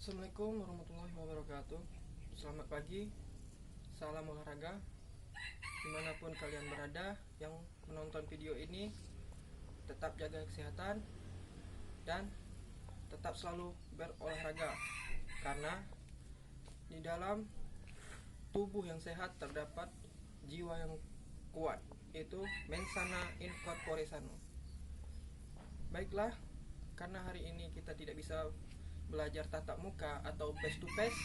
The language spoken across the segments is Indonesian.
Assalamualaikum warahmatullahi wabarakatuh. Selamat pagi, salam olahraga. Dimanapun kalian berada yang menonton video ini, tetap jaga kesehatan dan tetap selalu berolahraga, karena di dalam tubuh yang sehat terdapat jiwa yang kuat, itu mens sana in corpore sano. Baiklah, karena hari ini kita tidak bisa belajar tatap muka atau face to face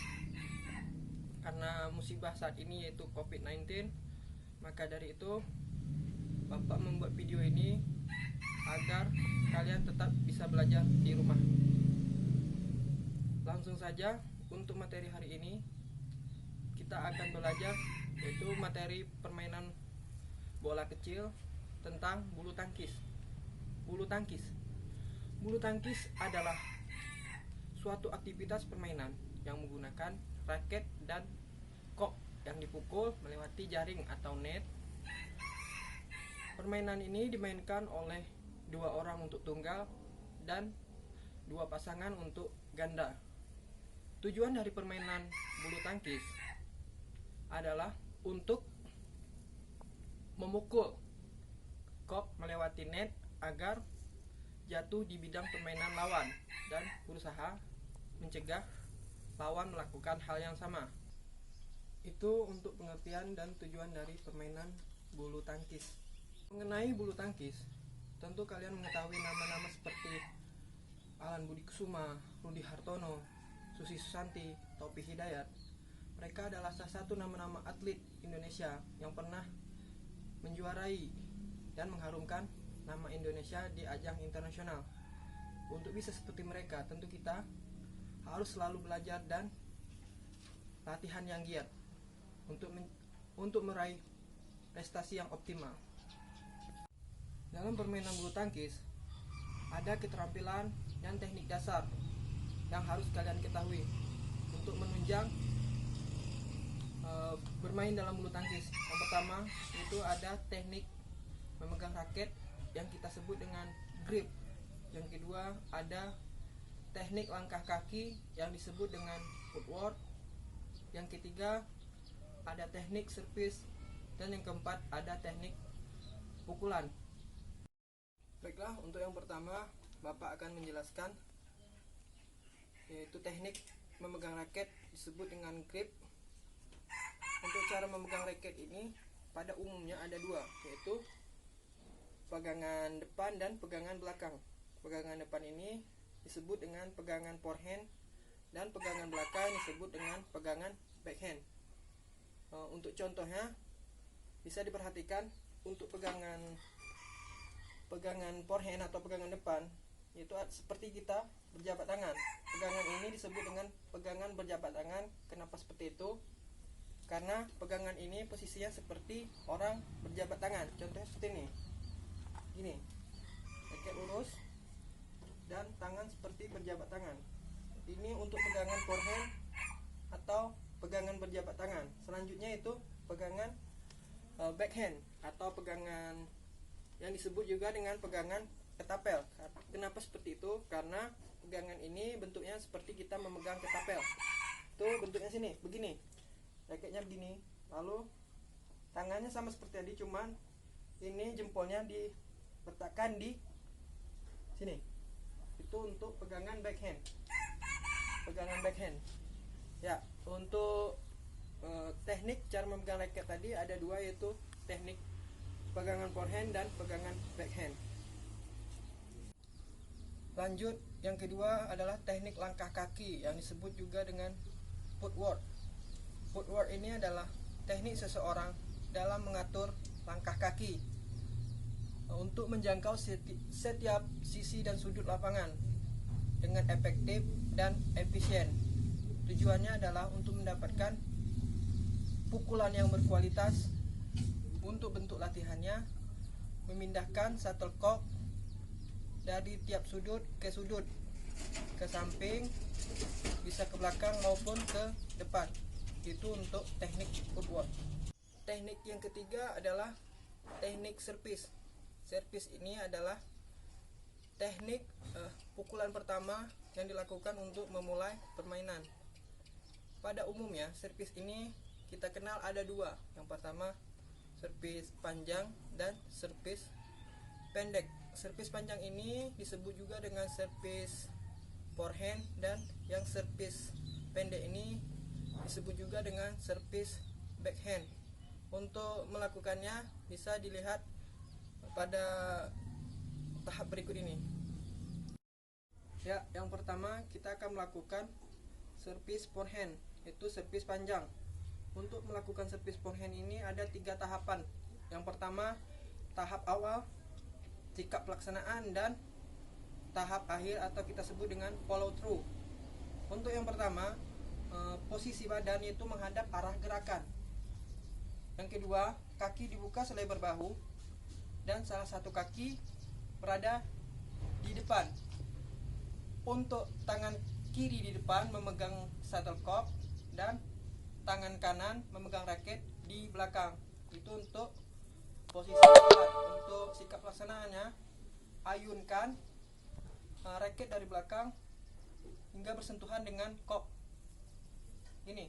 karena musibah saat ini yaitu COVID-19, maka dari itu Bapak membuat video ini agar kalian tetap bisa belajar di rumah. Langsung saja untuk materi hari ini, kita akan belajar yaitu materi permainan bola kecil tentang bulu tangkis. Bulu tangkis adalah suatu aktivitas permainan yang menggunakan raket dan kok yang dipukul melewati jaring atau net. Permainan ini dimainkan oleh dua orang untuk tunggal dan dua pasangan untuk ganda. Tujuan dari permainan bulu tangkis adalah untuk memukul kok melewati net agar jatuh di bidang permainan lawan dan berusaha mencegah lawan melakukan hal yang sama. Itu untuk pengertian dan tujuan dari permainan bulu tangkis. Mengenai bulu tangkis, tentu kalian mengetahui nama-nama seperti Alan Budi Kusuma, Rudi Hartono, Susi Susanti, Taufik Hidayat. Mereka adalah salah satu nama-nama atlet Indonesia yang pernah menjuarai dan mengharumkan nama Indonesia di ajang internasional. Untuk bisa seperti mereka, tentu kita harus selalu belajar dan latihan yang giat untuk meraih prestasi yang optimal. Dalam permainan bulu tangkis, ada keterampilan dan teknik dasar yang harus kalian ketahui untuk menunjang bermain dalam bulu tangkis. Yang pertama itu ada teknik memegang raket yang kita sebut dengan grip. Yang kedua ada teknik langkah kaki yang disebut dengan footwork. Yang ketiga ada teknik service, dan yang keempat ada teknik pukulan. Baiklah, untuk yang pertama Bapak akan menjelaskan yaitu teknik memegang raket disebut dengan grip. Untuk cara memegang raket ini pada umumnya ada dua, yaitu pegangan depan dan pegangan belakang. Pegangan depan ini disebut dengan pegangan forehand dan pegangan belakang disebut dengan pegangan backhand. Untuk contohnya bisa diperhatikan untuk pegangan forehand atau pegangan depan, yaitu seperti kita berjabat tangan. Pegangan ini disebut dengan pegangan berjabat tangan. Kenapa seperti itu? Karena pegangan ini posisinya seperti orang berjabat tangan. Contohnya seperti ini, gini, raket lurus dan tangan seperti berjabat tangan. Ini untuk pegangan forehand atau pegangan berjabat tangan. Selanjutnya itu pegangan backhand atau pegangan yang disebut juga dengan pegangan ketapel. Kenapa seperti itu? Karena pegangan ini bentuknya seperti kita memegang ketapel. Itu bentuknya sini, begini. Raketnya begini, lalu tangannya sama seperti tadi, cuman ini jempolnya diletakkan di sini. Itu untuk pegangan backhand. Ya, untuk teknik cara memegang raket tadi ada dua, yaitu teknik pegangan forehand dan pegangan backhand. Lanjut, yang kedua adalah teknik langkah kaki yang disebut juga dengan footwork. Footwork ini adalah teknik seseorang dalam mengatur langkah kaki untuk menjangkau setiap sisi dan sudut lapangan dengan efektif dan efisien. Tujuannya adalah untuk mendapatkan pukulan yang berkualitas. Untuk bentuk latihannya, memindahkan shuttlecock dari tiap sudut, ke samping, bisa ke belakang maupun ke depan. Itu untuk teknik footwork. Teknik yang ketiga adalah teknik service. Service ini adalah teknik pukulan pertama yang dilakukan untuk memulai permainan. Pada umumnya, servis ini kita kenal ada dua. Yang pertama, servis panjang dan servis pendek. Servis panjang ini disebut juga dengan servis forehand, dan yang servis pendek ini disebut juga dengan servis backhand. Untuk melakukannya bisa dilihat pada tahap berikut ini. Ya, yang pertama kita akan melakukan servis forehand, yaitu servis panjang. Untuk melakukan servis forehand ini ada 3 tahapan. Yang pertama, tahap awal, sikap pelaksanaan, dan tahap akhir atau kita sebut dengan follow through. Untuk yang pertama, posisi badan itu menghadap arah gerakan. Yang kedua, kaki dibuka selebar bahu dan salah satu kaki berada di depan. Untuk tangan kiri di depan memegang shuttlecock dan tangan kanan memegang raket di belakang. Itu untuk posisi awal. Untuk sikap pelaksanaannya, ayunkan raket dari belakang hingga bersentuhan dengan kok. Ini.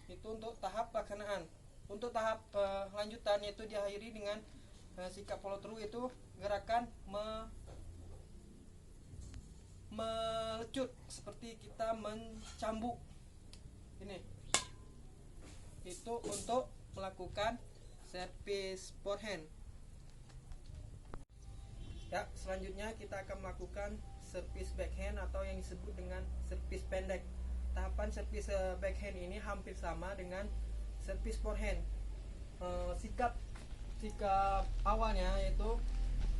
Itu untuk tahap pelaksanaan. Untuk tahap lanjutan, yaitu diakhiri dengan sikap follow through, itu gerakan melecut seperti kita mencambuk. Ini. Itu untuk melakukan servis forehand. Ya, selanjutnya kita akan melakukan servis backhand atau yang disebut dengan servis pendek. Tahapan servis backhand ini hampir sama dengan servis forehand. Sikap awalnya yaitu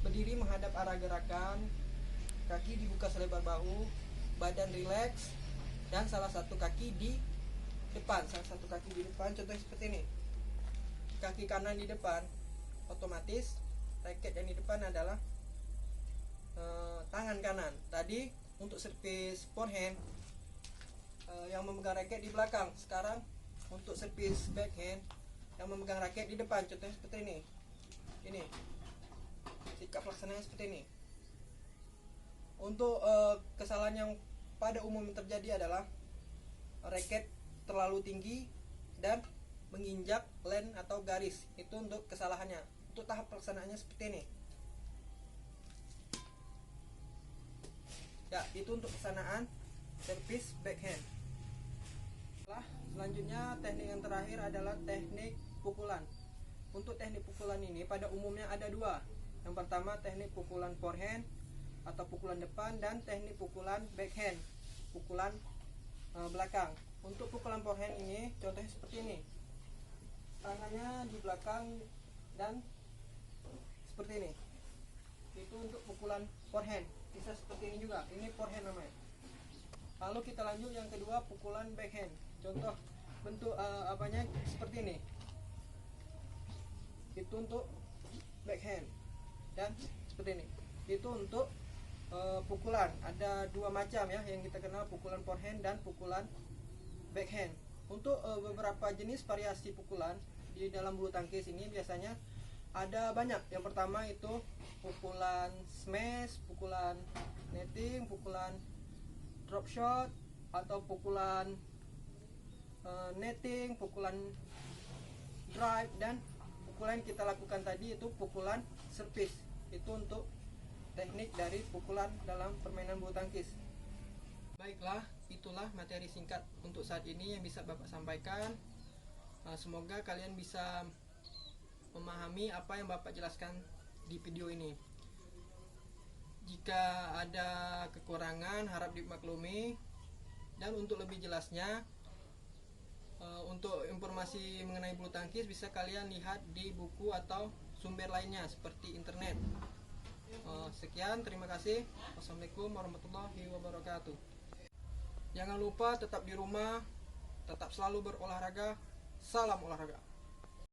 berdiri menghadap arah gerakan, kaki dibuka selebar bahu, badan rileks, dan salah satu kaki di depan. Contohnya seperti ini. Kaki kanan di depan, otomatis raket yang di depan adalah tangan kanan. Tadi untuk servis forehand yang memegang raket di belakang. Sekarang untuk servis backhand yang memegang raket di depan. Contohnya seperti ini. Ini sikap pelaksananya seperti ini. Untuk kesalahan yang pada umumnya terjadi adalah raket terlalu tinggi dan menginjak line atau garis. Itu untuk kesalahannya. Untuk tahap pelaksanaannya seperti ini. Ya, itu untuk pelaksanaan servis backhand. Selanjutnya, teknik yang terakhir adalah teknik pukulan. Untuk teknik pukulan ini pada umumnya ada dua. Yang pertama, teknik pukulan forehand atau pukulan depan, dan teknik pukulan backhand, pukulan belakang. Untuk pukulan forehand ini contohnya seperti ini. Tangannya di belakang dan seperti ini. Itu untuk pukulan forehand. Bisa seperti ini juga. Ini forehand namanya. Lalu kita lanjut yang kedua, pukulan backhand. Contoh bentuk apanya seperti ini. Itu untuk backhand. Dan seperti ini. Itu untuk pukulan. Ada dua macam ya yang kita kenal, pukulan forehand dan pukulan backhand. Untuk beberapa jenis variasi pukulan di dalam bulu tangkis ini biasanya ada banyak. Yang pertama itu pukulan smash, pukulan netting, pukulan drop shot, atau pukulan netting, pukulan drive, dan pukulan yang kita lakukan tadi itu pukulan servis. Itu untuk teknik dari pukulan dalam permainan bulu tangkis. Baiklah, itulah materi singkat untuk saat ini yang bisa Bapak sampaikan. Semoga kalian bisa memahami apa yang Bapak jelaskan di video ini. Jika ada kekurangan harap dimaklumi. Dan untuk lebih jelasnya, untuk informasi mengenai bulu tangkis bisa kalian lihat di buku atau sumber lainnya seperti internet. Sekian, terima kasih. Wassalamualaikum warahmatullahi wabarakatuh. Jangan lupa tetap di rumah, tetap selalu berolahraga. Salam olahraga.